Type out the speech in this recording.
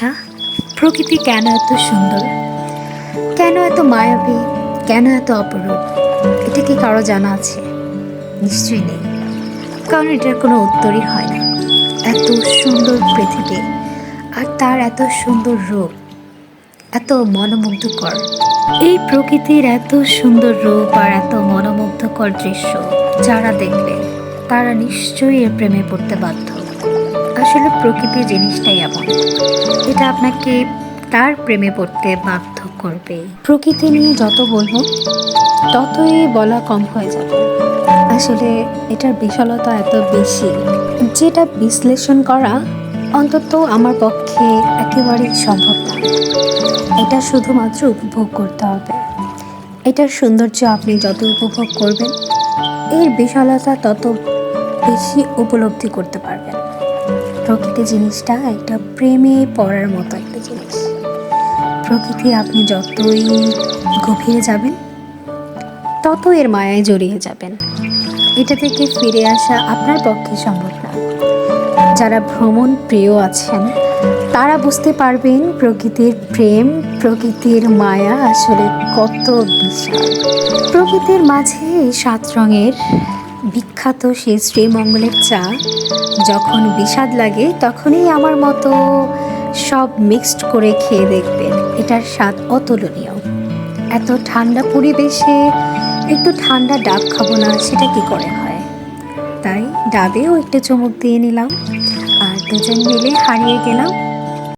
আচ্ছা, প্রকৃতি কেন এত সুন্দর, কেন এত মায়াবী, কেন এত অপরূপ? এটা কি কারো জানা আছে? নিশ্চয়ই নেই, কারণ এটার কোনো উত্তরই হয় না। এত সুন্দর পৃথিবী, আর তার এত সুন্দর রূপ, এত মনোমুগ্ধকর। এই প্রকৃতির এত সুন্দর রূপ আর এত মনোমুগ্ধকর দৃশ্য যারা দেখবে তারা নিশ্চয়ই এর প্রেমে পড়তে বাধ্য। আসলে প্রকৃতি জিনিসটাই এমন, এটা আপনাকে তার প্রেমে পড়তে বাধ্য করবে। প্রকৃতি নিয়ে যত বলবো ততই বলা কম হয়ে যাবে। আসলে এটার বিশালতা এত বেশি, যেটা বিশ্লেষণ করা অন্তত আমার পক্ষে একেবারেই সম্ভব না। এটা শুধুমাত্র উপভোগ করতে হবে। এটার সৌন্দর্য আপনি যত উপভোগ করবেন, এর বিশালতা তত বেশি উপলব্ধি করতে পারবেন। প্রকৃতি জিনিসটা একটা প্রেমে পড়ার মতো একটা জিনিস। প্রকৃতি আপনি যতই গভীরে যাবেন তত এর মায়ায় জড়িয়ে যাবেন। এটা থেকে ফিরে আসা আপনার পক্ষে সম্ভব না। যারা ভ্রমণ প্রিয় আছেন তারা বুঝতে পারবেন প্রকৃতির প্রেম, প্রকৃতির মায়া আসলে কত বিশাল। প্রকৃতির মাঝে এই 7 রঙের বিখ্যাত সেই শ্রীমঙ্গলের চা যখন বিষাদ লাগে তখনই আমার মতো সব মিক্সড করে খেয়ে দেখবেন, এটার স্বাদ অতুলনীয়। এত ঠান্ডা পরিবেশে একটু ঠান্ডা ডাব খাবো না, সেটা কি করে হয়? তাই ডাবেও একটু চুমুক দিয়ে নিলাম, আর দুজন মিলে হারিয়ে গেলাম